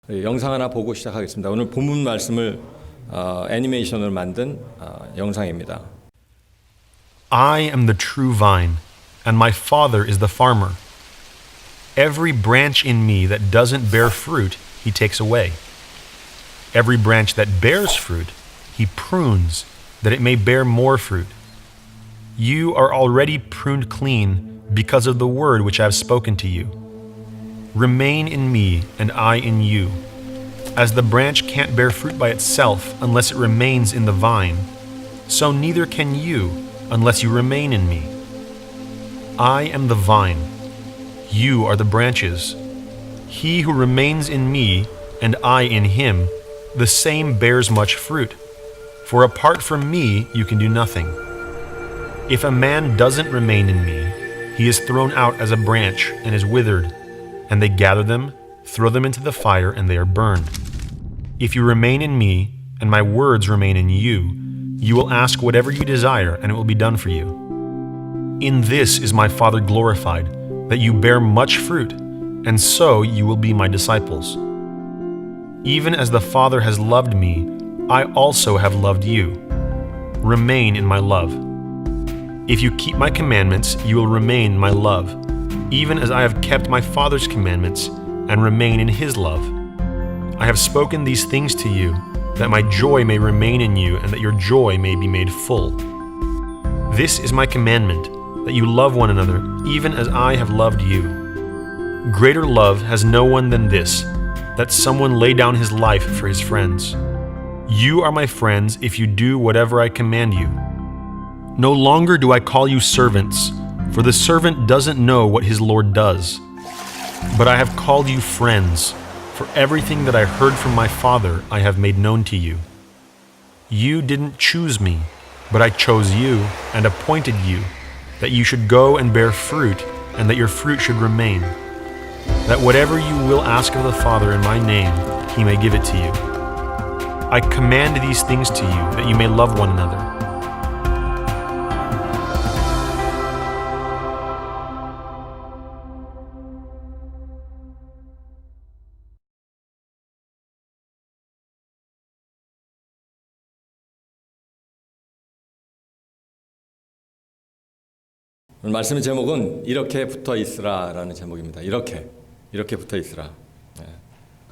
영상 하나 보고 시작하겠습니다. 오늘 본문 말씀을 애니메이션으로 만든 영상입니다. I am the true vine, and my Father is the farmer. Every branch in me that doesn't bear fruit, he takes away. Every branch that bears fruit, he prunes, that it may bear more fruit. You are already pruned clean because of the word which I have spoken to you. Remain in me, and I in you. As the branch can't bear fruit by itself unless it remains in the vine, so neither can you unless you remain in me. I am the vine. You are the branches. He who remains in me, and I in him, the same bears much fruit. For apart from me, you can do nothing. If a man doesn't remain in me, he is thrown out as a branch and is withered. And they gather them, throw them into the fire, and they are burned. If you remain in me, and my words remain in you, you will ask whatever you desire, and it will be done for you. In this is my Father glorified, that you bear much fruit, and so you will be my disciples. Even as the Father has loved me, I also have loved you. Remain in my love. If you keep my commandments, you will remain in my love, even as I have kept my Father's commandments and remain in his love. I have spoken these things to you, that my joy may remain in you and that your joy may be made full. This is my commandment, that you love one another, even as I have loved you. Greater love has no one than this, that someone lay down his life for his friends. You are my friends if you do whatever I command you. No longer do I call you servants, for the servant doesn't know what his Lord does. But I have called you friends, for everything that I heard from my Father I have made known to you. You didn't choose me, but I chose you and appointed you, that you should go and bear fruit, and that your fruit should remain, that whatever you will ask of the Father in my name, he may give it to you. I command these things to you, that you may love one another. 오늘 말씀의 제목은 이렇게 붙어 있으라라는 제목입니다. 이렇게 붙어 있으라.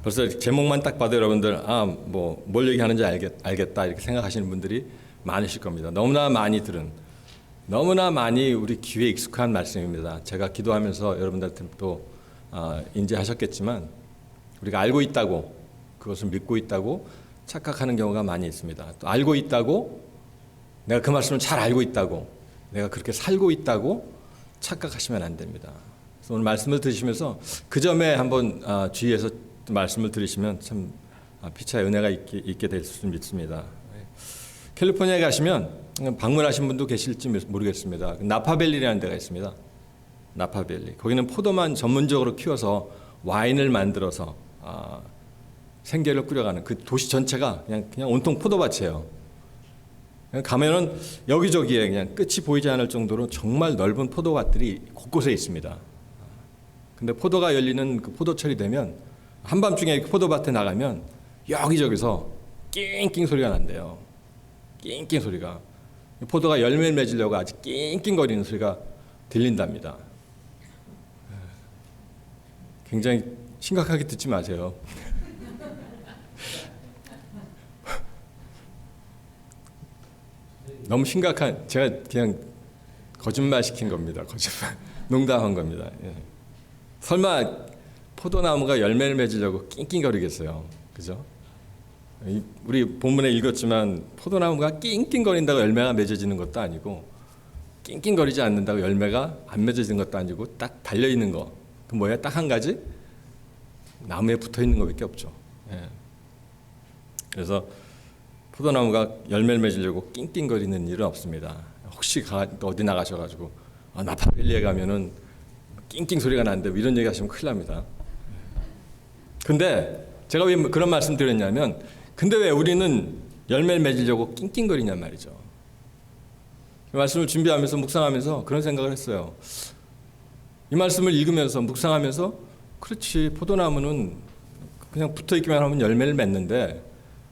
벌써 제목만 딱 봐도 여러분들 뭘 얘기하는지 알겠다 이렇게 생각하시는 분들이 많으실 겁니다. 너무나 많이 우리 귀에 익숙한 말씀입니다. 제가 기도하면서 여러분들한테 또 인지하셨겠지만 우리가 알고 있다고, 그것을 믿고 있다고 착각하는 경우가 많이 있습니다. 또 알고 있다고, 내가 그 말씀을 잘 알고 있다고, 내가 그렇게 살고 있다고 착각하시면 안 됩니다. 그래서 오늘 말씀을 들으시면서 그 점에 한번 주의해서 말씀을 들으시면 참 피차의 은혜가 있게 될 수 믿습니다. 캘리포니아에 가시면 방문하신 분도 계실지 모르겠습니다. 나파밸리라는 데가 있습니다. 나파밸리. 거기는 포도만 전문적으로 키워서 와인을 만들어서 생계를 꾸려가는 그 도시 전체가 그냥 온통 포도밭이에요. 가면은 여기저기에 그냥 끝이 보이지 않을 정도로 정말 넓은 포도밭들이 곳곳에 있습니다. 근데 포도가 열리는 그 포도철이 되면 한밤중에 포도밭에 나가면 여기저기서 낑낑 소리가 난대요. 낑낑 소리가. 포도가 열매를 맺으려고 아주 낑낑거리는 소리가 들린답니다. 굉장히 심각하게 듣지 마세요. 너무 심각한, 제가 그냥 거짓말 시킨 겁니다. 거짓말. 농담한 겁니다. 설마 포도나무가 열매를 맺으려고 낑낑거리겠어요. 그죠? 우리 본문에 읽었지만 포도나무가 낑낑거린다고 열매가 맺어지는 것도 아니고 낑낑거리지 않는다고 열매가 안 맺어지는 것도 아니고 딱 달려있는 거. 그 뭐야? 딱 한 가지? 나무에 붙어있는 것밖에 없죠. 그래서 포도나무가 열매를 맺으려고 낑낑거리는 일은 없습니다. 혹시 어디 나가셔가지고 나파밸리에 가면은 낑낑 소리가 나는데 이런 얘기 하시면 큰일 납니다. 근데 제가 왜 그런 말씀 드렸냐면, 근데 왜 우리는 열매를 맺으려고 낑낑거리냔 말이죠. 말씀을 준비하면서 묵상하면서 그런 생각을 했어요. 이 말씀을 읽으면서 묵상하면서 그렇지, 포도나무는 그냥 붙어 있기만 하면 열매를 맺는데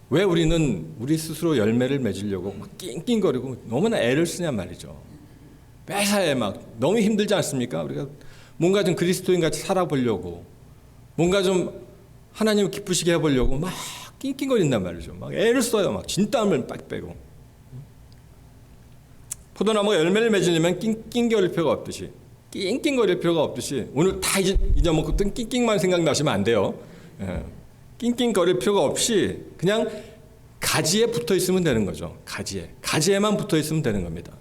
왜 우리는 우리 스스로 열매를 맺으려고 막 낑낑거리고 너무나 애를 쓰냔 말이죠. 매사에 막 너무 힘들지 않습니까? 우리가 뭔가 좀 그리스도인 같이 살아보려고 뭔가 좀 하나님을 기쁘시게 해보려고 막 낑낑거린단 말이죠. 막 애를 써요. 막 진땀을 빡 빼고. 포도나무가 열매를 맺으려면 낑낑거릴 필요가 없듯이 낑낑거릴 필요가 없듯이 오늘 다 잊어먹고 뜬 낑낑만 생각나시면 안 돼요. 예. 낑낑거릴 필요가 없이 그냥 가지에 붙어 있으면 되는 거죠. 가지에만 붙어 있으면 되는 겁니다.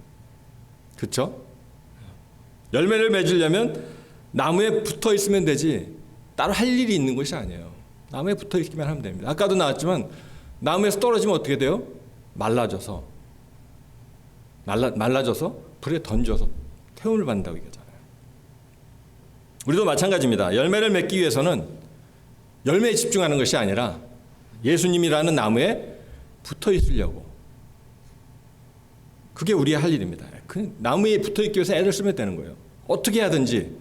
그렇죠? 열매를 맺으려면 나무에 붙어 있으면 되지 따로 할 일이 있는 것이 아니에요. 나무에 붙어 있기만 하면 됩니다. 아까도 나왔지만 나무에서 떨어지면 어떻게 돼요? 말라져서 불에 던져서 태움을 받는다고 얘기하잖아요. 우리도 마찬가지입니다. 열매를 맺기 위해서는 열매에 집중하는 것이 아니라 예수님이라는 나무에 붙어 있으려고. 그게 우리의 할 일입니다. 그 나무에 붙어 있기 위해서 애를 쓰면 되는 거예요. 어떻게 하든지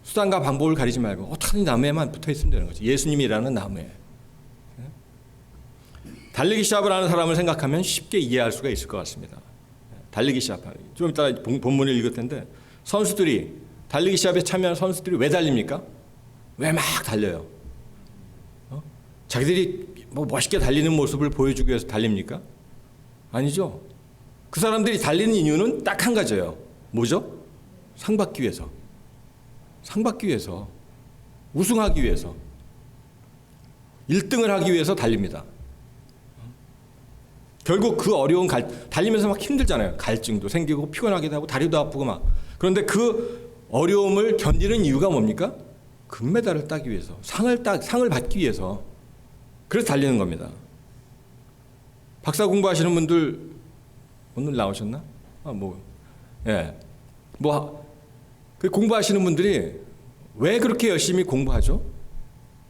수단과 방법을 가리지 말고 어떻게든 나무에만 붙어 있으면 되는 거죠. 예수님이라는 나무에. 달리기 시합을 하는 사람을 생각하면 쉽게 이해할 수가 있을 것 같습니다. 달리기 시합하는. 좀 이따 본문을 읽을 텐데 선수들이 달리기 시합에 참여한 선수들이 왜 달립니까? 왜 막 달려요? 자기들이 뭐 멋있게 달리는 모습을 보여주기 위해서 달립니까? 아니죠. 그 사람들이 달리는 이유는 딱 한 가지예요. 뭐죠? 상 받기 위해서. 상 받기 위해서. 우승하기 위해서. 1등을 하기 위해서 달립니다. 결국 그 어려운 달리면서 막 힘들잖아요. 갈증도 생기고 피곤하기도 하고 다리도 아프고 막. 그런데 그 어려움을 견디는 이유가 뭡니까? 금메달을 따기 위해서. 상을 받기 위해서. 그래서 달리는 겁니다. 박사 공부하시는 분들 오늘 나오셨나? 예. 그 공부하시는 분들이 왜 그렇게 열심히 공부하죠?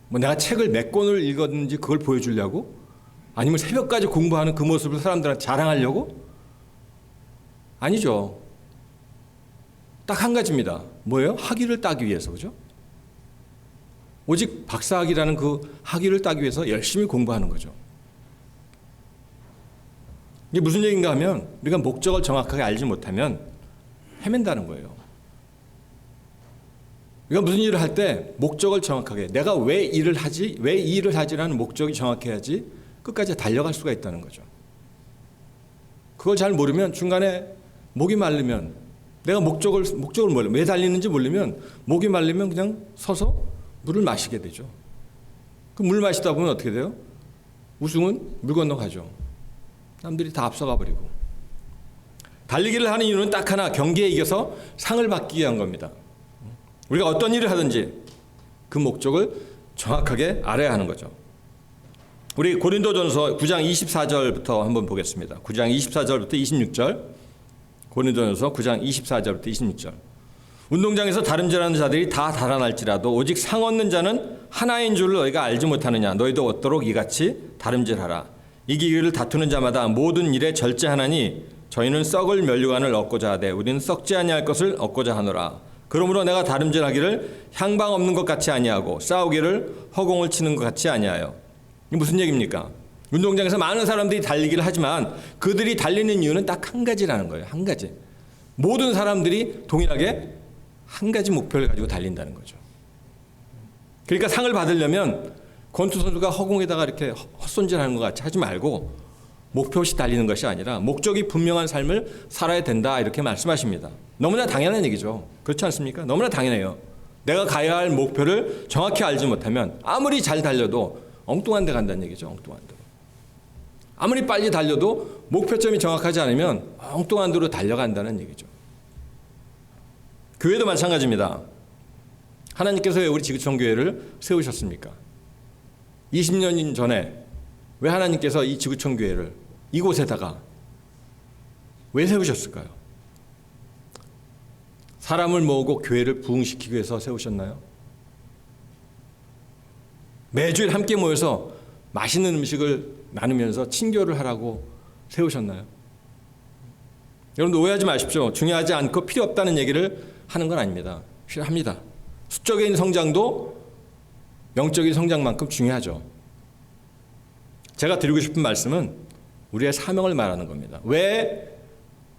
내가 책을 몇 권을 읽었는지 그걸 보여주려고? 아니면 새벽까지 공부하는 그 모습을 사람들한테 자랑하려고? 아니죠. 딱 한 가지입니다. 뭐예요? 학위를 따기 위해서, 그죠? 오직 박사학위라는 그 학위를 따기 위해서 열심히 공부하는 거죠. 이게 무슨 얘기인가 하면 우리가 목적을 정확하게 알지 못하면 헤맨다는 거예요. 우리가 무슨 일을 할 때 목적을 정확하게 내가 왜 이 일을 하지라는 목적이 정확해야지 끝까지 달려갈 수가 있다는 거죠. 그걸 잘 모르면 중간에 목이 말르면 내가 목적을 모르면 왜 달리는지 모르면 목이 말리면 그냥 서서 물을 마시게 되죠. 그 물 마시다 보면 어떻게 돼요? 우승은 물 건너가죠. 남들이 다 앞서가 버리고. 달리기를 하는 이유는 딱 하나, 경기에 이겨서 상을 받기 위한 겁니다. 우리가 어떤 일을 하든지 그 목적을 정확하게 알아야 하는 거죠. 우리 고린도전서 9장 24절부터 한번 보겠습니다. 9장 24절부터 26절. 고린도전서 9장 24절부터 26절. 운동장에서 다름질하는 자들이 다 달아날지라도 오직 상 얻는 자는 하나인 줄을 너희가 알지 못하느냐. 너희도 얻도록 이같이 다름질하라. 이기기를 다투는 자마다 모든 일에 절제하나니 저희는 썩을 면류관을 얻고자 하되 우리는 썩지 아니할 것을 얻고자 하노라. 그러므로 내가 다름질하기를 향방 없는 것 같이 아니하고 싸우기를 허공을 치는 것 같이 아니하여. 이게 무슨 얘기입니까? 운동장에서 많은 사람들이 달리기를 하지만 그들이 달리는 이유는 딱 한 가지라는 거예요. 한 가지. 모든 사람들이 동일하게 한 가지 목표를 가지고 달린다는 거죠. 그러니까 상을 받으려면 권투 선수가 허공에다가 이렇게 헛손질하는 것 같이 하지 말고 목표 없이 달리는 것이 아니라 목적이 분명한 삶을 살아야 된다 이렇게 말씀하십니다. 너무나 당연한 얘기죠. 그렇지 않습니까? 너무나 당연해요. 내가 가야 할 목표를 정확히 알지 못하면 아무리 잘 달려도 엉뚱한 데 간다는 얘기죠. 엉뚱한 데. 아무리 빨리 달려도 목표점이 정확하지 않으면 엉뚱한 데로 달려간다는 얘기죠. 교회도 마찬가지입니다. 하나님께서 왜 우리 지구촌 교회를 세우셨습니까? 20년 전에 왜 하나님께서 이 지구촌 교회를 이곳에다가 왜 세우셨을까요? 사람을 모으고 교회를 부흥시키기 위해서 세우셨나요? 매주일 함께 모여서 맛있는 음식을 나누면서 친교를 하라고 세우셨나요? 여러분들 오해하지 마십시오. 중요하지 않고 필요 없다는 얘기를 하는 건 아닙니다. 필요합니다. 수적인 성장도 영적인 성장만큼 중요하죠. 제가 드리고 싶은 말씀은 우리의 사명을 말하는 겁니다. 왜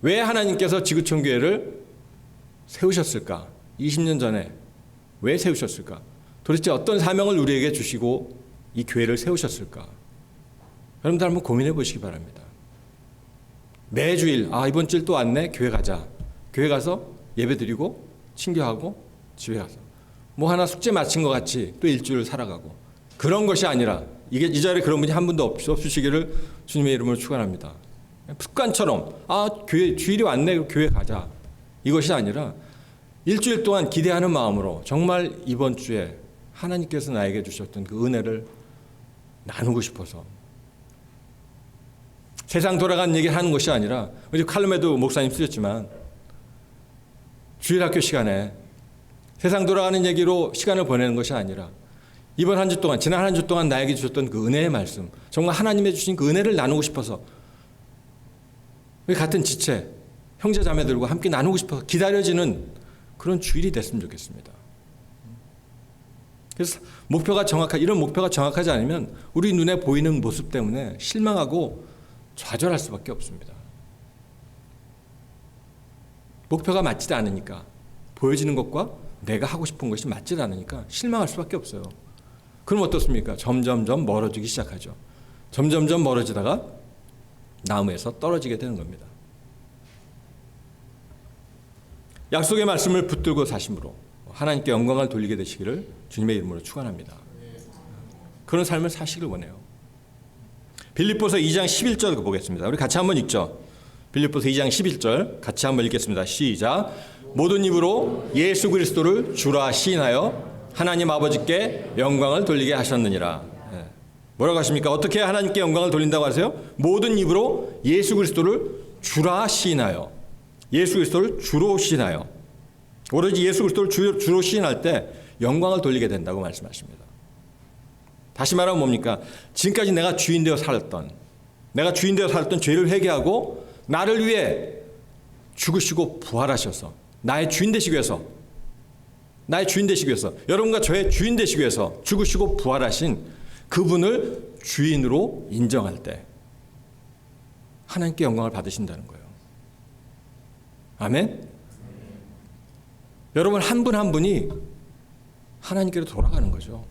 하나님께서 지구촌 교회를 세우셨을까? 20년 전에 왜 세우셨을까? 도대체 어떤 사명을 우리에게 주시고 이 교회를 세우셨을까? 여러분들 한번 고민해 보시기 바랍니다. 매주일 이번 주일 또 왔네. 교회 가자. 교회 가서 예배 드리고 친교하고 집에 가서 뭐 하나 숙제 마친 것 같이 또 일주일을 살아가고 그런 것이 아니라 이 자리에 그런 분이 한 분도 없으시기를 주님의 이름으로 축원합니다. 습관처럼 교회 주일이 왔네. 교회 가자. 이것이 아니라 일주일 동안 기대하는 마음으로 정말 이번 주에 하나님께서 나에게 주셨던 그 은혜를 나누고 싶어서 세상 돌아가는 얘기를 하는 것이 아니라 우리 칼럼에도 목사님 쓰셨지만 주일 학교 시간에 세상 돌아가는 얘기로 시간을 보내는 것이 아니라 이번 한 주 동안 지난 한 주 동안 나에게 주셨던 그 은혜의 말씀 정말 하나님의 주신 그 은혜를 나누고 싶어서 우리 같은 지체 형제 자매들과 함께 나누고 싶어서 기다려지는 그런 주일이 됐으면 좋겠습니다. 그래서 이런 목표가 정확하지 않으면 우리 눈에 보이는 모습 때문에 실망하고 좌절할 수밖에 없습니다. 목표가 맞지 않으니까 보여지는 것과 내가 하고 싶은 것이 맞지 않으니까 실망할 수밖에 없어요. 그럼 어떻습니까? 점점점 멀어지기 시작하죠. 점점점 멀어지다가 나무에서 떨어지게 되는 겁니다. 약속의 말씀을 붙들고 사심으로 하나님께 영광을 돌리게 되시기를 주님의 이름으로 축원합니다. 그런 삶을 사시길 원해요. 빌립보서 2장 11절 보겠습니다. 우리 같이 한번 읽죠. 빌립보서 2장 11절 같이 한번 읽겠습니다. 시작. 모든 입으로 예수 그리스도를 주라 시인하여 하나님 아버지께 영광을 돌리게 하셨느니라. 뭐라고 하십니까? 어떻게 하나님께 영광을 돌린다고 하세요? 모든 입으로 예수 그리스도를 주라 시인하여. 예수 그리스도를 주로 시인하여. 오로지 예수 그리스도를 주로 시인할 때 영광을 돌리게 된다고 말씀하십니다. 다시 말하면 뭡니까? 지금까지 내가 주인 되어 살았던 죄를 회개하고 나를 위해 죽으시고 부활하셔서 나의 주인 되시기 위해서 여러분과 저의 주인 되시기 위해서 죽으시고 부활하신 그분을 주인으로 인정할 때 하나님께 영광을 받으신다는 거예요. 아멘? 여러분 한 분 한 분이 하나님께로 돌아가는 거죠.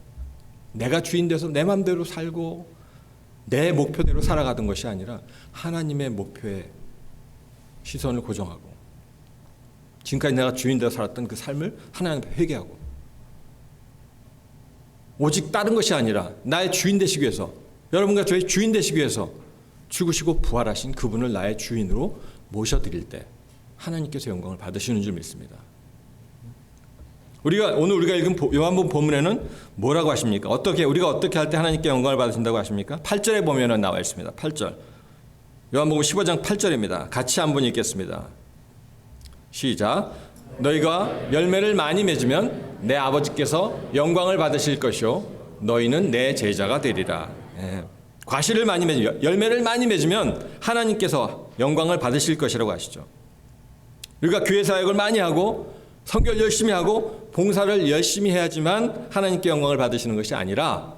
내가 주인 돼서 내 마음대로 살고 내 목표대로 살아가던 것이 아니라 하나님의 목표에 시선을 고정하고 지금까지 내가 주인 되어 살았던 그 삶을 하나님 앞에 회개하고 오직 다른 것이 아니라 나의 주인 되시기 위해서 여러분과 저의 주인 되시기 위해서 죽으시고 부활하신 그분을 나의 주인으로 모셔드릴 때 하나님께서 영광을 받으시는 줄 믿습니다. 오늘 우리가 읽은 요한복음 본문에는 뭐라고 하십니까? 우리가 어떻게 할 때 하나님께 영광을 받으신다고 하십니까? 8절에 보면은 나와 있습니다. 8절. 요한복음 15장 8절입니다. 같이 한번 읽겠습니다. 시작. 너희가 열매를 많이 맺으면 내 아버지께서 영광을 받으실 것이요 너희는 내 제자가 되리라. 과실을 많이 맺으면 열매를 많이 맺으면 하나님께서 영광을 받으실 것이라고 하시죠. 우리가 교회 사역을 많이 하고 선교를 열심히 하고 봉사를 열심히 해야지만 하나님께 영광을 받으시는 것이 아니라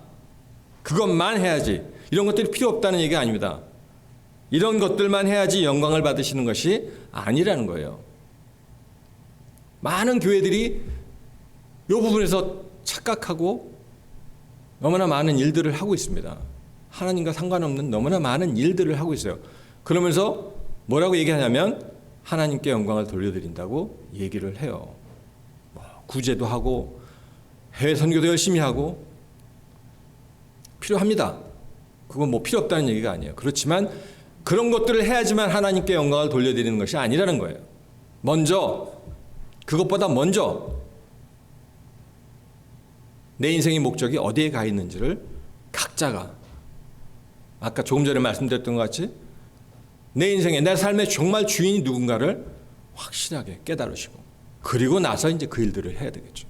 그것만 해야지 이런 것들이 필요 없다는 얘기가 아닙니다. 이런 것들만 해야지 영광을 받으시는 것이 아니라는 거예요. 많은 교회들이 이 부분에서 착각하고 너무나 많은 일들을 하고 있습니다. 하나님과 상관없는 너무나 많은 일들을 하고 있어요. 그러면서 뭐라고 얘기하냐면 하나님께 영광을 돌려드린다고 얘기를 해요. 구제도 하고 해외 선교도 열심히 하고 필요합니다. 그건 필요 없다는 얘기가 아니에요. 그렇지만 그런 것들을 해야지만 하나님께 영광을 돌려드리는 것이 아니라는 거예요. 그것보다 먼저 내 인생의 목적이 어디에 가 있는지를 각자가 아까 조금 전에 말씀드렸던 것 같이 내 인생에 내 삶의 정말 주인이 누군가를 확실하게 깨달으시고 그리고 나서 이제 그 일들을 해야 되겠죠.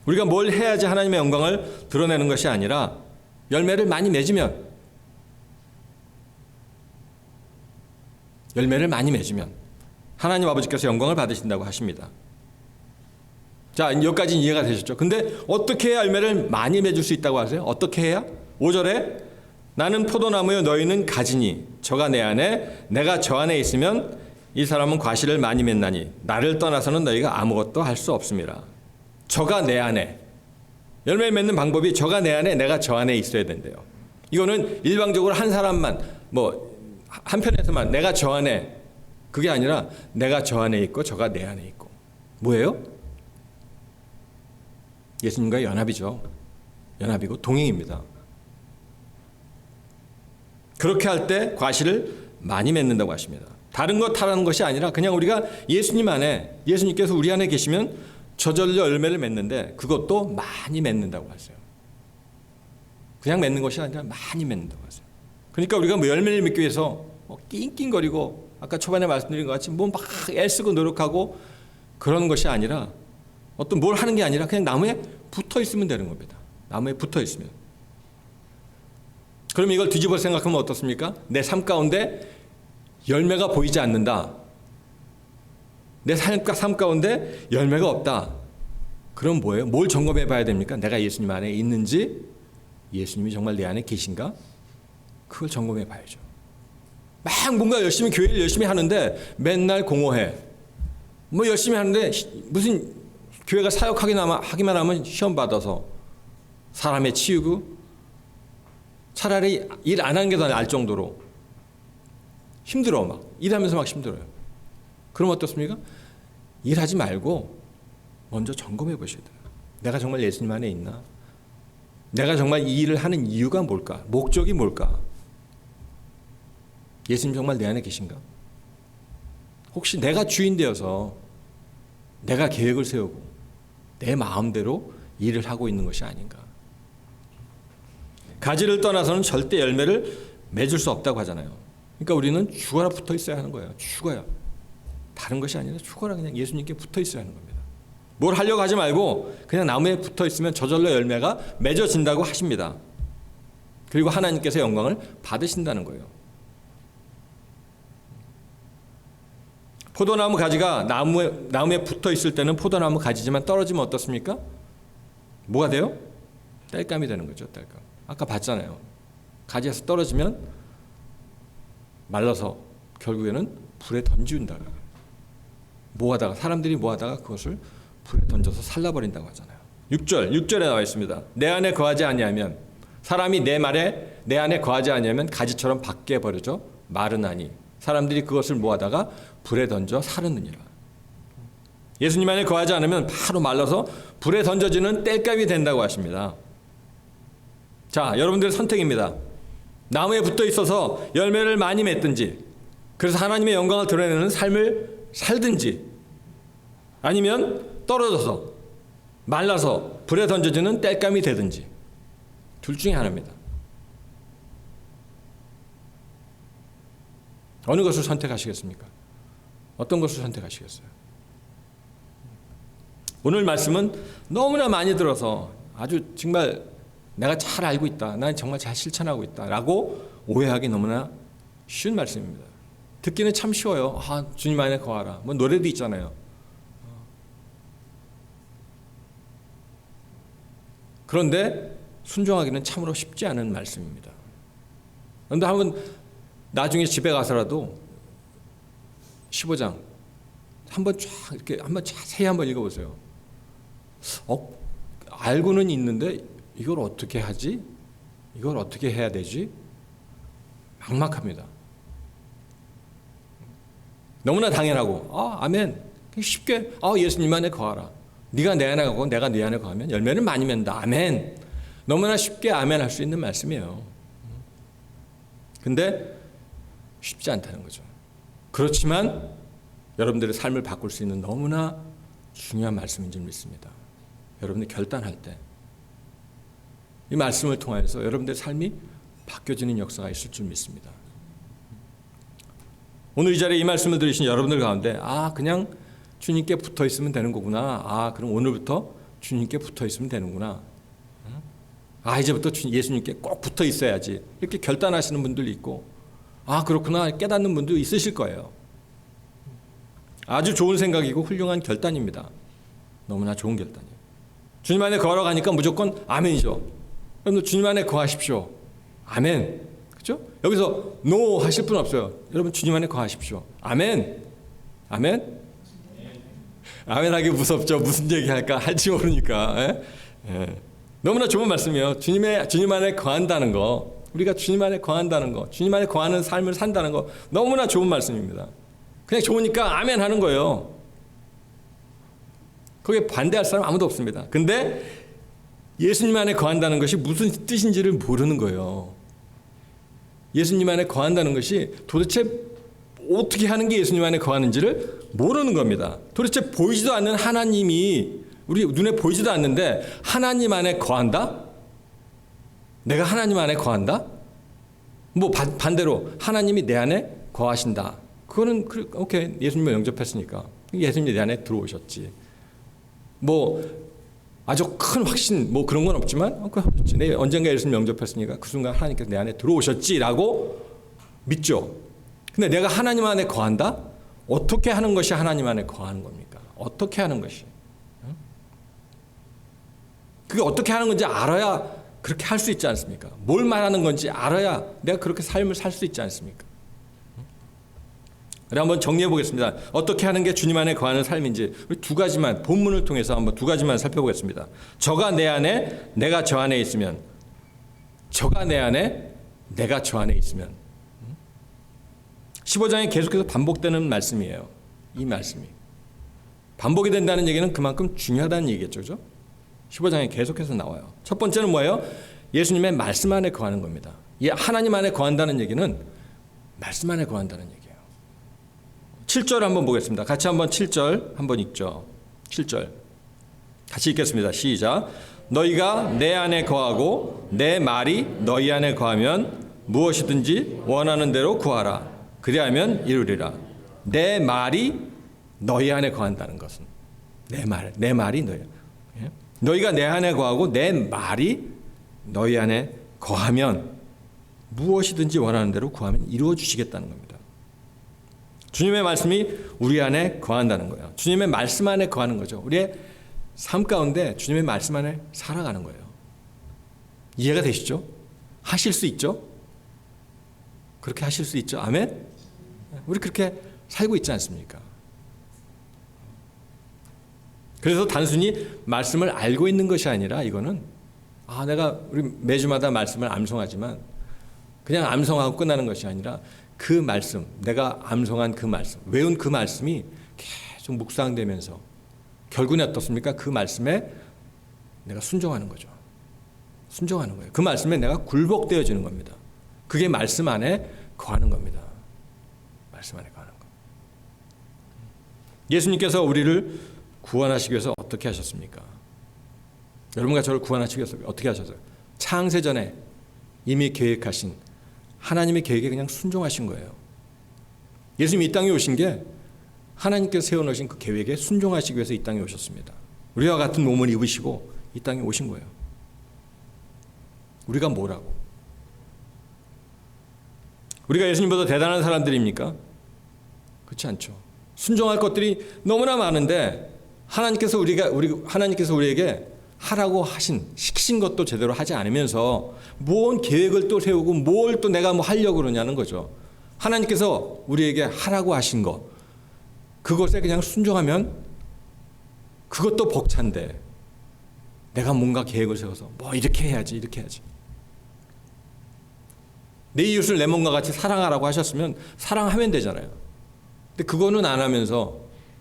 우리가 뭘 해야지 하나님의 영광을 드러내는 것이 아니라 열매를 많이 맺으면 하나님 아버지께서 영광을 받으신다고 하십니다. 자, 여기까지 이해가 되셨죠? 근데 어떻게 해야 열매를 많이 맺을 수 있다고 하세요? 어떻게 해야? 5절에 나는 포도나무여 너희는 가지니 저가 내 안에 내가 저 안에 있으면 이 사람은 과실을 많이 맺나니 나를 떠나서는 너희가 아무것도 할 수 없습니다. 저가 내 안에 열매 맺는 방법이 저가 내 안에 내가 저 안에 있어야 된대요. 이거는 일방적으로 한 사람만 뭐 한편에서만 내가 저 안에 그게 아니라 내가 저 안에 있고 저가 내 안에 있고 뭐예요? 예수님과의 연합이죠. 연합이고 동행입니다. 그렇게 할 때 과실을 많이 맺는다고 하십니다. 다른 것 타라는 것이 아니라 그냥 우리가 예수님 안에 예수님께서 우리 안에 계시면 저절로 열매를 맺는데 그것도 많이 맺는다고 하세요. 그냥 맺는 것이 아니라 많이 맺는다고 하세요. 그러니까 우리가 뭐 열매를 맺기 위해서 낑낑거리고 아까 초반에 말씀드린 것 같이 뭐 막 애쓰고 노력하고 그런 것이 아니라 어떤 뭘 하는 게 아니라 그냥 나무에 붙어 있으면 되는 겁니다. 나무에 붙어 있으면. 그럼 이걸 뒤집어 생각하면 어떻습니까? 내 삶 가운데 열매가 보이지 않는다. 내 삶 가운데 열매가 없다. 그럼 뭐예요? 뭘 점검해 봐야 됩니까? 내가 예수님 안에 있는지, 예수님이 정말 내 안에 계신가? 그걸 점검해 봐야죠. 막 뭔가 열심히 교회를 열심히 하는데 맨날 공허해. 뭐 열심히 하는데 무슨 교회가 사역하기만 하면 시험 받아서 사람에 치우고 차라리 일 안 하는 게 더 나을 정도로 힘들어. 막 일하면서 막 힘들어요. 그럼 어떻습니까? 일하지 말고 먼저 점검해 보셔야 돼요. 내가 정말 예수님 안에 있나? 내가 정말 이 일을 하는 이유가 뭘까? 목적이 뭘까? 예수님 정말 내 안에 계신가? 혹시 내가 주인 되어서 내가 계획을 세우고 내 마음대로 일을 하고 있는 것이 아닌가? 가지를 떠나서는 절대 열매를 맺을 수 없다고 하잖아요. 그러니까 우리는 죽어라 붙어 있어야 하는 거예요. 죽어야. 다른 것이 아니라 죽어라 그냥 예수님께 붙어 있어야 하는 겁니다. 뭘 하려고 하지 말고 그냥 나무에 붙어 있으면 저절로 열매가 맺어진다고 하십니다. 그리고 하나님께서 영광을 받으신다는 거예요. 포도나무 가지가 나무에 붙어 있을 때는 포도나무 가지지만 떨어지면 어떻습니까? 뭐가 돼요? 땔감이 되는 거죠. 땔감. 아까 봤잖아요. 가지에서 떨어지면 말라서 결국에는 불에 던지운다. 사람들이 모아다가 그것을 불에 던져서 살라버린다고 하잖아요. 6절에 나와 있습니다. 내 안에 거하지 아니하면 사람이 내 안에 거하지 아니하면 가지처럼 밖에 버려져 마르나니 사람들이 그것을 모아다가 불에 던져 사르느니라. 예수님 안에 거하지 않으면 바로 말라서 불에 던져지는 땔감이 된다고 하십니다. 자, 여러분들의 선택입니다. 나무에 붙어 있어서 열매를 많이 맺든지 그래서 하나님의 영광을 드러내는 삶을 살든지 아니면 떨어져서 말라서 불에 던져지는 땔감이 되든지 둘 중에 하나입니다. 어느 것을 선택하시겠습니까? 어떤 것을 선택하시겠어요? 오늘 말씀은 너무나 많이 들어서 아주 정말 내가 잘 알고 있다. 난 정말 잘 실천하고 있다. 라고 오해하기 너무나 쉬운 말씀입니다. 듣기는 참 쉬워요. 주님 안에 거하라. 뭐 노래도 있잖아요. 그런데 순종하기는 참으로 쉽지 않은 말씀입니다. 그런데 한번 나중에 집에 가서라도 15장 한번 자세히 한번 읽어보세요. 알고는 있는데 이걸 어떻게 하지? 이걸 어떻게 해야 되지? 막막합니다. 너무나 당연하고 아멘. 쉽게 예수님 안에 거하라. 네가 내 안에 거하고 내가 네 안에 거하면 열매를 많이 맺는다. 아멘. 너무나 쉽게 아멘 할 수 있는 말씀이에요. 근데 쉽지 않다는 거죠. 그렇지만 여러분들의 삶을 바꿀 수 있는 너무나 중요한 말씀인 줄 믿습니다. 여러분들 결단할 때 이 말씀을 통해서 여러분들의 삶이 바뀌어지는 역사가 있을 줄 믿습니다. 오늘 이 자리에 이 말씀을 들으신 여러분들 가운데 그냥 주님께 붙어 있으면 되는 거구나. 그럼 오늘부터 주님께 붙어 있으면 되는구나. 이제부터 예수님께 꼭 붙어 있어야지. 이렇게 결단하시는 분들도 있고 그렇구나 깨닫는 분도 있으실 거예요. 아주 좋은 생각이고 훌륭한 결단입니다. 너무나 좋은 결단이에요. 주님 안에 걸어가니까 무조건 아멘이죠. 여러분 주님 안에 거하십시오. 아멘. 그렇죠? 여기서 노 하실 분 없어요. 여러분 주님 안에 거하십시오. 아멘. 아멘. 아멘 하기 무섭죠. 무슨 얘기 할까 할지 모르니까. 예? 예. 너무나 좋은 말씀이에요. 주님 안에 거한다는 거, 우리가 주님 안에 거한다는 거, 주님 안에 거하는 삶을 산다는 거 너무나 좋은 말씀입니다. 그냥 좋으니까 아멘 하는 거예요. 거기에 반대할 사람 아무도 없습니다. 근데 예수님 안에 거한다는 것이 무슨 뜻인지를 모르는 거예요. 예수님 안에 거한다는 것이 도대체 어떻게 하는 게 예수님 안에 거하는지를 모르는 겁니다. 도대체 보이지도 않는 하나님이 우리 눈에 보이지도 않는데 하나님 안에 거한다? 내가 하나님 안에 거한다? 뭐 반대로 하나님이 내 안에 거하신다. 그거는 오케이, 예수님을 영접했으니까 예수님이 내 안에 들어오셨지. 뭐 아주 큰 확신 뭐 그런 건 없지만 그렇지. 내 언젠가 예수님 영접했으니까 그 순간 하나님께서 내 안에 들어오셨지라고 믿죠. 근데 내가 하나님 안에 거한다? 어떻게 하는 것이 하나님 안에 거하는 겁니까? 어떻게 하는 것이? 그게 어떻게 하는 건지 알아야 그렇게 할 수 있지 않습니까? 뭘 말하는 건지 알아야 내가 그렇게 삶을 살 수 있지 않습니까? 우리 한번 정리해 보겠습니다. 어떻게 하는 게 주님 안에 거하는 삶인지 우리 두 가지만 본문을 통해서 한번 두 가지만 살펴보겠습니다. 저가 내 안에 내가 저 안에 있으면, 저가 내 안에 내가 저 안에 있으면. 15장에 계속해서 반복되는 말씀이에요. 이 말씀이 반복이 된다는 얘기는 그만큼 중요하다는 얘기겠죠, 그죠? 15장에 계속해서 나와요. 첫 번째는 뭐예요? 예수님의 말씀 안에 거하는 겁니다. 하나님 안에 거한다는 얘기는 말씀 안에 거한다는 얘기예요. 7절 한번 보겠습니다. 같이 한번 7절 한번 읽죠. 7절 같이 읽겠습니다. 시작. 너희가 내 안에 거하고 내 말이 너희 안에 거하면 무엇이든지 원하는 대로 구하라. 그리하면 이루리라. 내 말이 너희 안에 거한다는 것은 내 말이 너희, 너희가 내 안에 거하고 내 말이 너희 안에 거하면 무엇이든지 원하는 대로 구하면 이루어 주시겠다는 겁니다. 주님의 말씀이 우리 안에 거한다는 거예요. 주님의 말씀 안에 거하는 거죠. 우리의 삶 가운데 주님의 말씀 안에 살아가는 거예요. 이해가 되시죠? 하실 수 있죠? 그렇게 하실 수 있죠? 아멘? 우리 그렇게 살고 있지 않습니까? 그래서 단순히 말씀을 알고 있는 것이 아니라 이거는 내가 우리 매주마다 말씀을 암송하지만 그냥 암송하고 끝나는 것이 아니라 그 말씀, 내가 암송한 그 말씀, 외운 그 말씀이 계속 묵상되면서 결국은 어떻습니까? 그 말씀에 내가 순종하는 거죠. 순종하는 거예요. 그 말씀에 내가 굴복되어지는 겁니다. 그게 말씀 안에 거하는 겁니다. 말씀 안에 거하는 거. 예수님께서 우리를 구원하시기 위해서 어떻게 하셨습니까? 여러분과 저를 구원하시기 위해서 어떻게 하셨어요? 창세전에 이미 계획하신 하나님의 계획에 그냥 순종하신 거예요. 예수님이 이 땅에 오신 게 하나님께서 세워놓으신 그 계획에 순종하시기 위해서 이 땅에 오셨습니다. 우리와 같은 몸을 입으시고 이 땅에 오신 거예요. 우리가 뭐라고? 우리가 예수님보다 대단한 사람들입니까? 그렇지 않죠. 순종할 것들이 너무나 많은데 하나님께서 우리에게 하라고 시키신 것도 제대로 하지 않으면서 뭔 계획을 또 세우고 뭘 또 내가 뭐 하려고 그러냐는 거죠. 하나님께서 우리에게 하라고 하신 것, 그것에 그냥 순종하면 그것도 벅찬데 내가 뭔가 계획을 세워서 뭐 이렇게 해야지, 이렇게 해야지. 내 이웃을 내 몸과 같이 사랑하라고 하셨으면 사랑하면 되잖아요. 근데 그거는 안 하면서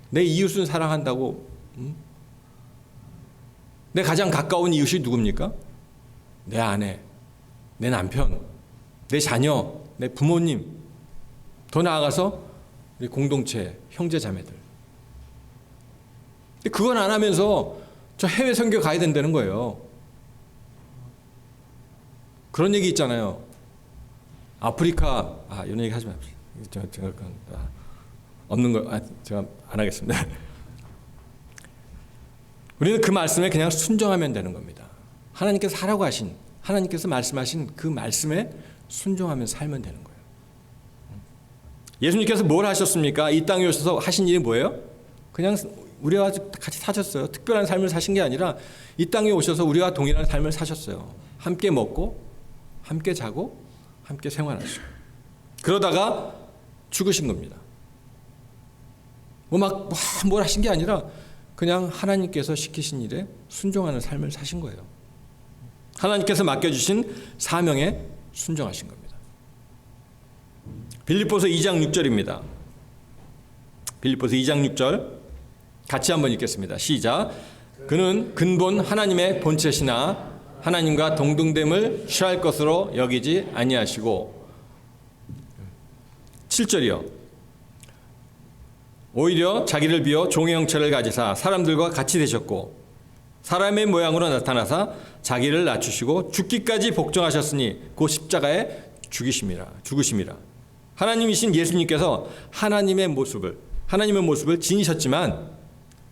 내 이웃은 사랑한다고, 내 가장 가까운 이웃이 누굽니까? 내 아내, 내 남편, 내 자녀, 내 부모님, 더 나아가서 우리 공동체, 형제 자매들. 근데 그건 안 하면서 저 해외 선교 가야 된다는 거예요. 그런 얘기 있잖아요. 아프리카, 이런 얘기 하지 맙시다. 제가 없는 거, 제가 안 하겠습니다. 우리는 그 말씀에 그냥 순종하면 되는 겁니다. 하나님께서 하라고 하신, 하나님께서 말씀하신 그 말씀에 순종하면 살면 되는 거예요. 예수님께서 뭘 하셨습니까? 이 땅에 오셔서 하신 일이 뭐예요? 그냥 우리와 같이 사셨어요. 특별한 삶을 사신 게 아니라 이 땅에 오셔서 우리와 동일한 삶을 사셨어요. 함께 먹고 함께 자고 함께 생활하시고 그러다가 죽으신 겁니다. 뭘 하신 게 아니라 그냥 하나님께서 시키신 일에 순종하는 삶을 사신 거예요. 하나님께서 맡겨주신 사명에 순종하신 겁니다. 빌립보서 2장 6절입니다. 빌립보서 2장 6절 같이 한번 읽겠습니다. 시작. 그는 근본 하나님의 본체시나 하나님과 동등됨을 취할 것으로 여기지 아니하시고 7절이요. 오히려 자기를 비워 종의 형체를 가지사 사람들과 같이 되셨고 사람의 모양으로 나타나사 자기를 낮추시고 죽기까지 복종하셨으니 곧 십자가에 죽으심이라. 하나님이신 예수님께서 하나님의 모습을 지니셨지만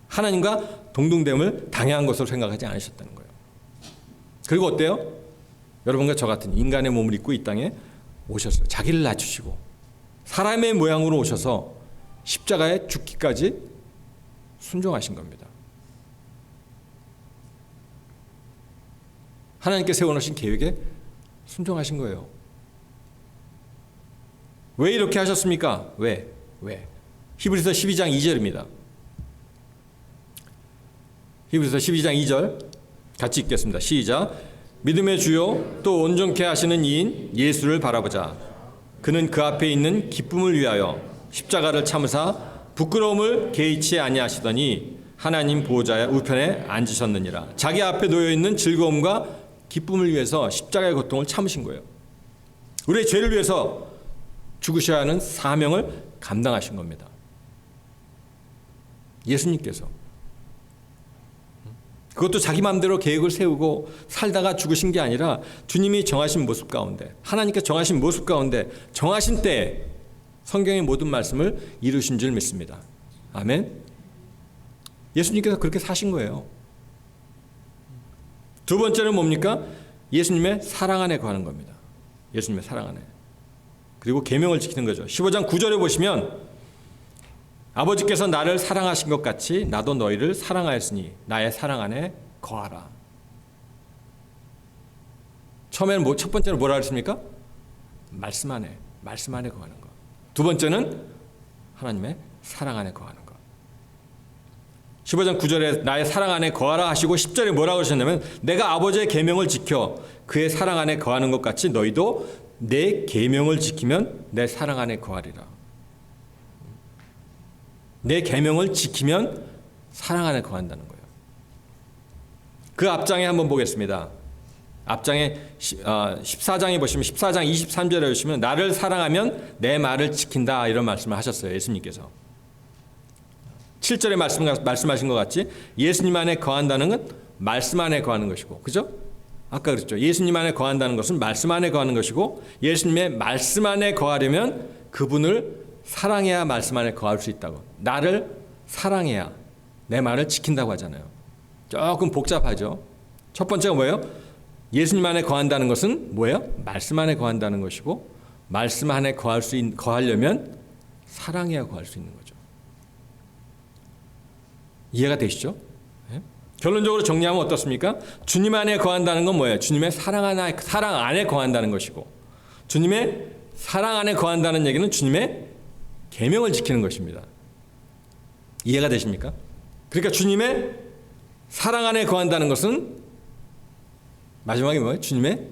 하나님과 동등됨을 당연한 것으로 생각하지 않으셨다는 거예요. 그리고 어때요? 여러분과 저 같은 인간의 몸을 입고 이 땅에 오셨어요. 자기를 낮추시고 사람의 모양으로 오셔서 십자가에 죽기까지 순종하신 겁니다. 하나님께 세워놓으신 계획에 순종하신 거예요. 왜 이렇게 하셨습니까? 왜? 히브리서 12장 2절입니다. 히브리서 12장 2절 같이 읽겠습니다. 시작. 믿음의 주요 또 온전케 하시는 이인 예수를 바라보자. 그는 그 앞에 있는 기쁨을 위하여 십자가를 참으사 부끄러움을 개의치 아니하시더니 하나님 보호자의 우편에 앉으셨느니라. 자기 앞에 놓여 있는 즐거움과 기쁨을 위해서 십자가의 고통을 참으신 거예요. 우리의 죄를 위해서 죽으셔야 하는 사명을 감당하신 겁니다. 예수님께서 그것도 자기 마음대로 계획을 세우고 살다가 죽으신 게 아니라 주님이 정하신 모습 가운데 하나님께 정하신 모습 가운데 정하신 때에 성경의 모든 말씀을 이루신 줄 믿습니다. 아멘. 예수님께서 그렇게 사신 거예요. 두 번째는 뭡니까? 예수님의 사랑 안에 거하는 겁니다. 예수님의 사랑 안에. 그리고 계명을 지키는 거죠. 15장 9절에 보시면 아버지께서 나를 사랑하신 것 같이 나도 너희를 사랑하였으니 나의 사랑 안에 거하라. 처음에는 첫 번째로 뭐라 그랬습니까? 말씀 안에 거하는 것. 두 번째는 하나님의 사랑 안에 거하는 것. 15장 9절에 나의 사랑 안에 거하라 하시고 10절에 뭐라고 하셨냐면 내가 아버지의 계명을 지켜 그의 사랑 안에 거하는 것 같이 너희도 내 계명을 지키면 내 사랑 안에 거하리라. 내 계명을 지키면 사랑 안에 거한다는 거예요. 그 앞장에 한번 보겠습니다. 앞장에 14장에 보시면 14장 23절에 보시면 나를 사랑하면 내 말을 지킨다 이런 말씀을 하셨어요. 예수님께서. 7절에 말씀하신 것 같이 예수님 안에 거한다는 건 말씀 안에 거하는 것이고 그죠? 아까 그랬죠. 예수님 안에 거한다는 것은 말씀 안에 거하는 것이고 예수님의 말씀 안에 거하려면 그분을 사랑해야 말씀 안에 거할 수 있다고. 나를 사랑해야 내 말을 지킨다고 하잖아요. 조금 복잡하죠. 첫 번째가 뭐예요? 예수님 안에 거한다는 것은 뭐예요? 말씀 안에 거한다는 것이고 말씀 안에 거하려면 사랑해야 거할 수 있는 거죠. 이해가 되시죠? 네? 결론적으로 정리하면 어떻습니까? 주님 안에 거한다는 건 뭐예요? 주님의 사랑 안에 거한다는 것이고 주님의 사랑 안에 거한다는 얘기는 주님의 계명을 지키는 것입니다. 이해가 되십니까? 그러니까 주님의 사랑 안에 거한다는 것은 마지막에 뭐예요? 주님의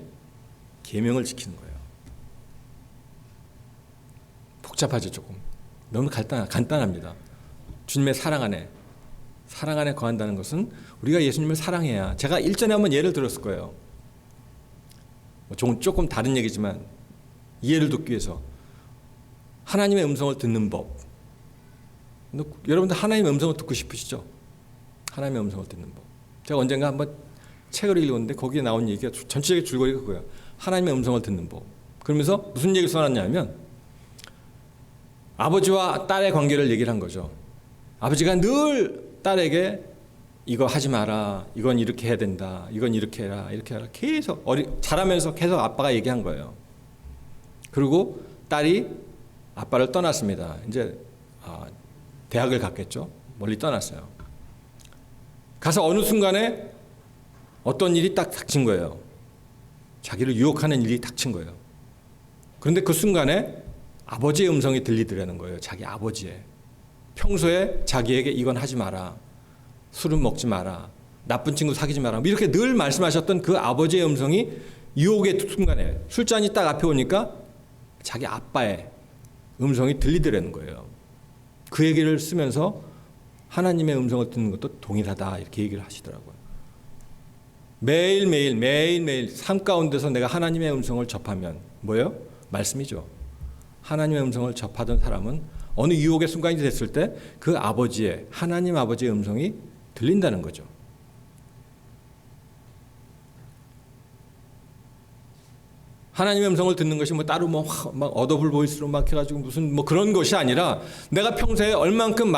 계명을 지키는 거예요. 복잡하죠 조금. 너무 간단합니다. 주님의 사랑 안에 거한다는 것은 우리가 예수님을 사랑해야. 제가 일전에 한번 예를 들었을 거예요. 조금 다른 얘기지만 이해를 돕기 위해서 하나님의 음성을 듣는 법. 여러분들 하나님의 음성을 듣고 싶으시죠? 하나님의 음성을 듣는 법. 제가 언젠가 한번 책을 읽었는데 거기에 나온 얘기가 전체적인 줄거리가 그거예요. 하나님의 음성을 듣는 법. 그러면서 무슨 얘기를 써놨냐면 아버지와 딸의 관계를 얘기를 한 거죠. 아버지가 늘 딸에게 이거 하지 마라. 이건 이렇게 해야 된다. 이건 이렇게 해라. 이렇게 해라. 계속 자라면서 계속 아빠가 얘기한 거예요. 그리고 딸이 아빠를 떠났습니다. 이제 대학을 갔겠죠. 멀리 떠났어요. 가서 어느 순간에 어떤 일이 딱 닥친 거예요. 자기를 유혹하는 일이 닥친 거예요. 그런데 그 순간에 아버지의 음성이 들리더라는 거예요. 자기 아버지의. 평소에 자기에게 이건 하지 마라. 술은 먹지 마라. 나쁜 친구 사귀지 마라. 이렇게 늘 말씀하셨던 그 아버지의 음성이 유혹의 순간에 술잔이 딱 앞에 오니까 자기 아빠의 음성이 들리더라는 거예요. 그 얘기를 쓰면서 하나님의 음성을 듣는 것도 동일하다 이렇게 얘기를 하시더라고요. 매일매일 삶 가운데서 내가 하나님의 음성을 접하면 뭐예요? 말씀이죠. 하나님의 음성을 접하던 사람은 어느 유혹의 순간이 됐을 때 그 아버지의 하나님 아버지의 음성이 들린다는 거죠. 하나님의 음성을 듣는 것이 뭐 따로 막 어더블 보이스로 막 해가지고 무슨 뭐 그런 것이 아니라 내가 평소에 얼만큼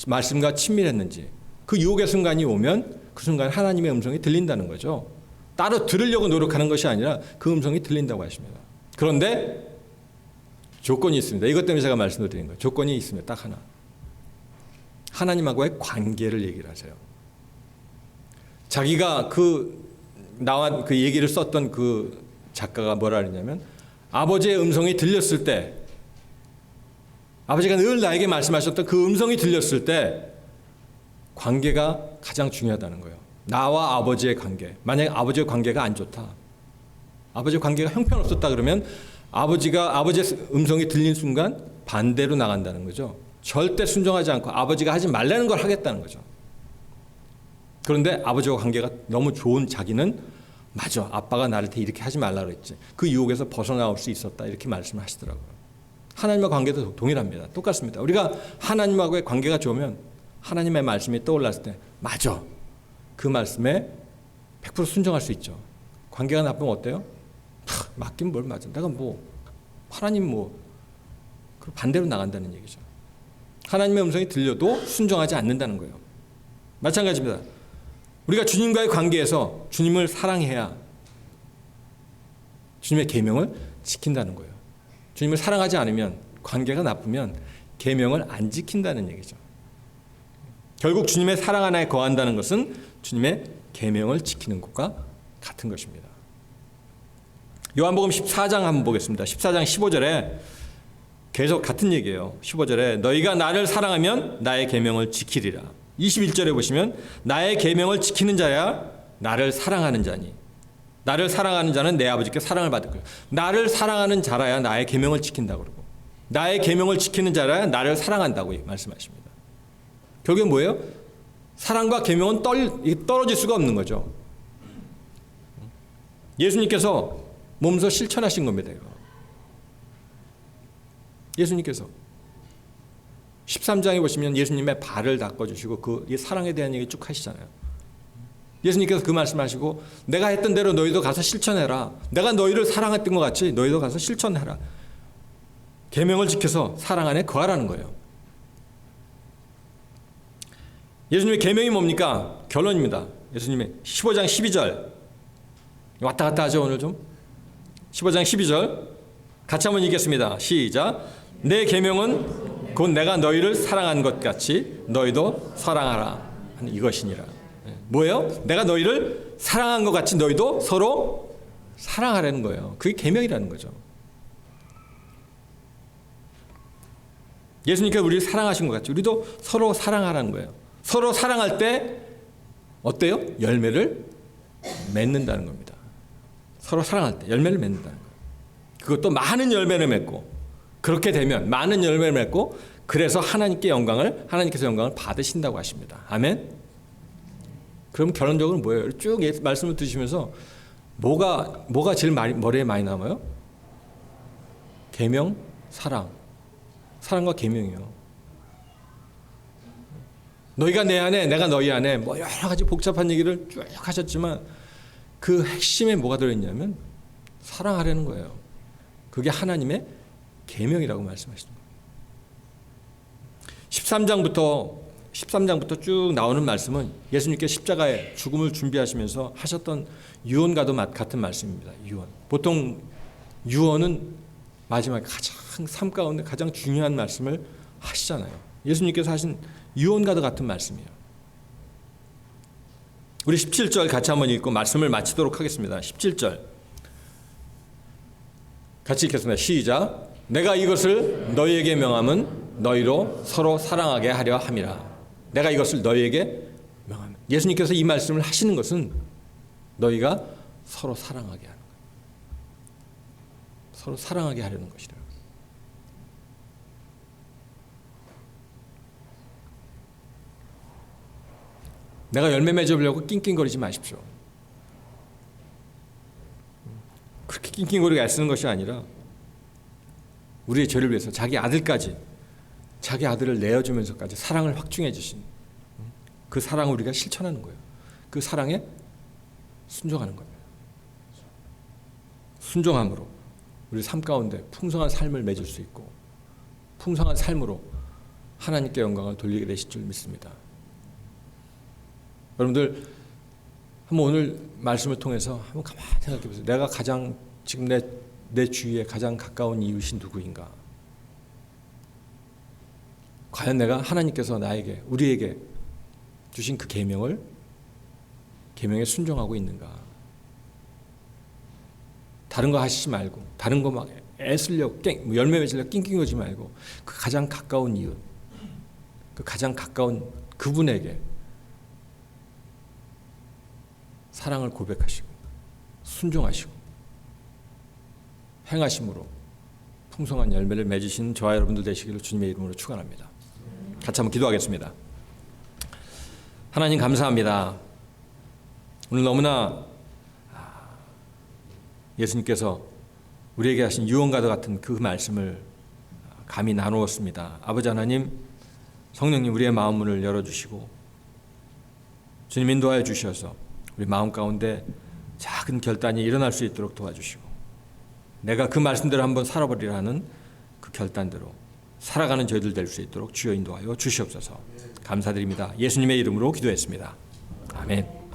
말씀과 친밀했는지 그 유혹의 순간이 오면 그 순간 하나님의 음성이 들린다는 거죠. 따로 들으려고 노력하는 것이 아니라 그 음성이 들린다고 하십니다. 그런데 조건이 있습니다. 이것 때문에 제가 말씀을 드린 거예요. 조건이 있습니다. 딱 하나. 하나님하고의 관계를 얘기를 하세요. 자기가 나와 그 얘기를 썼던 그 작가가 뭐라 그랬냐면 아버지의 음성이 들렸을 때 아버지가 늘 나에게 말씀하셨던 그 음성이 들렸을 때 관계가 가장 중요하다는 거예요. 나와 아버지의 관계. 만약에 아버지의 관계가 안 좋다. 아버지의 관계가 형편없었다 그러면 아버지의 음성이 들린 순간 반대로 나간다는 거죠. 절대 순종하지 않고 아버지가 하지 말라는 걸 하겠다는 거죠. 그런데 아버지와 관계가 너무 좋은 자기는 맞아. 아빠가 나를 이렇게 하지 말라 그랬지. 그 유혹에서 벗어나올 수 있었다. 이렇게 말씀을 하시더라고요. 하나님과 관계도 동일합니다. 똑같습니다. 우리가 하나님하고의 관계가 좋으면 하나님의 말씀이 떠올랐을 때 맞아. 그 말씀에 100% 순종할 수 있죠. 관계가 나쁘면 어때요? 맞긴 뭘 맞아. 내가 하나님 그 반대로 나간다는 얘기죠. 하나님의 음성이 들려도 순종하지 않는다는 거예요. 마찬가지입니다. 우리가 주님과의 관계에서 주님을 사랑해야 주님의 계명을 지킨다는 거예요. 주님을 사랑하지 않으면 관계가 나쁘면 계명을 안 지킨다는 얘기죠. 결국 주님의 사랑 하나에 거한다는 것은 주님의 계명을 지키는 것과 같은 것입니다. 요한복음 14장 한번 보겠습니다. 14장 15절에 계속 같은 얘기예요. 15절에 너희가 나를 사랑하면 나의 계명을 지키리라. 21절에 보시면 나의 계명을 지키는 자야 나를 사랑하는 자니 나를 사랑하는 자는 내 아버지께 사랑을 받을 거예요. 나를 사랑하는 자라야 나의 계명을 지킨다고 그러고 나의 계명을 지키는 자라야 나를 사랑한다고 말씀하십니다. 결국엔 뭐예요? 사랑과 계명은 떨어질 수가 없는 거죠. 예수님께서 몸소 실천하신 겁니다. 이거. 예수님께서 13장에 보시면 예수님의 발을 닦아주시고 그 사랑에 대한 얘기 쭉 하시잖아요. 예수님께서 그 말씀하시고 내가 했던 대로 너희도 가서 실천해라. 내가 너희를 사랑했던 것 같이 너희도 가서 실천해라. 계명을 지켜서 사랑 안에 거하라는 거예요. 예수님의 계명이 뭡니까? 결론입니다. 예수님의 15장 12절 왔다 갔다 하죠 오늘 좀. 15장 12절 같이 한번 읽겠습니다. 시작. 내 계명은 곧 내가 너희를 사랑한 것 같이 너희도 사랑하라 하는 이것이니라. 뭐예요? 내가 너희를 사랑한 것 같이 너희도 서로 사랑하라는 거예요. 그게 계명이라는 거죠. 예수님께서 우리를 사랑하신 것 같이 우리도 서로 사랑하라는 거예요. 서로 사랑할 때 어때요? 열매를 맺는다는 겁니다. 서로 사랑할 때 열매를 맺는다는 거예요. 그것도 많은 열매를 맺고 그렇게 되면 많은 열매를 맺고 그래서 하나님께서 영광을 받으신다고 하십니다. 아멘. 그럼 결론적으로 뭐예요? 쭉 말씀을 드시면서 뭐가 제일 머리에 많이 남아요? 계명, 사랑과 계명이요. 너희가 내 안에 내가 너희 안에 여러 가지 복잡한 얘기를 쭉 하셨지만 그 핵심에 뭐가 들어있냐면 사랑하라는 거예요. 그게 하나님의 계명이라고 말씀하시는 거예요. 13장부터 쭉 나오는 말씀은 예수님께서 십자가에 죽음을 준비하시면서 하셨던 유언과도 같은 말씀입니다. 유언. 보통 유언은 마지막에 삶 가운데 가장 중요한 말씀을 하시잖아요. 예수님께서 하신 유언과도 같은 말씀이에요. 우리 17절 같이 한번 읽고 말씀을 마치도록 하겠습니다. 17절 같이 읽겠습니다. 시작. 내가 이것을 너희에게 명함은 너희로 서로 사랑하게 하려 함이라. 내가 이것을 너희에게 명함은, 예수님께서 이 말씀을 하시는 것은 너희가 서로 사랑하게 하는 거예요. 서로 사랑하게 하려는 것이라. 내가 열매 맺어보려고 낑낑거리지 마십시오. 그렇게 낑낑거리게 애쓰는 것이 아니라 우리의 죄를 위해서 자기 아들까지, 자기 아들을 내어주면서까지 사랑을 확증해 주신 그 사랑을 우리가 실천하는 거예요. 그 사랑에 순종하는 겁니다. 순종함으로 우리 삶 가운데 풍성한 삶을 맺을 수 있고 풍성한 삶으로 하나님께 영광을 돌리게 되실 줄 믿습니다. 여러분들 한번 오늘 말씀을 통해서 한번 가만히 생각해 보세요. 내가 가장 지금 내 주위에 가장 가까운 이웃이 누구인가? 과연 내가 하나님께서 나에게, 우리에게 주신 그 계명에 순종하고 있는가? 다른 거 하시지 말고, 다른 거 막 애쓰려고 열매 맺으려고 낑낑거리지 말고 그 가장 가까운 이웃, 그 가장 가까운 그분에게 사랑을 고백하시고 순종하시고 행하심으로 풍성한 열매를 맺으신 저와 여러분들 되시기를 주님의 이름으로 축원합니다. 같이 한번 기도하겠습니다. 하나님 감사합니다. 오늘 너무나 예수님께서 우리에게 하신 유언과도 같은 그 말씀을 감히 나누었습니다. 아버지 하나님, 성령님 우리의 마음 문을 열어주시고 주님 인도하여 주셔서 우리 마음 가운데 작은 결단이 일어날 수 있도록 도와주시고 내가 그 말씀대로 한번 살아버리라는 그 결단대로 살아가는 저희들 될 수 있도록 주여 인도하여 주시옵소서. 감사드립니다. 예수님의 이름으로 기도했습니다. 아멘.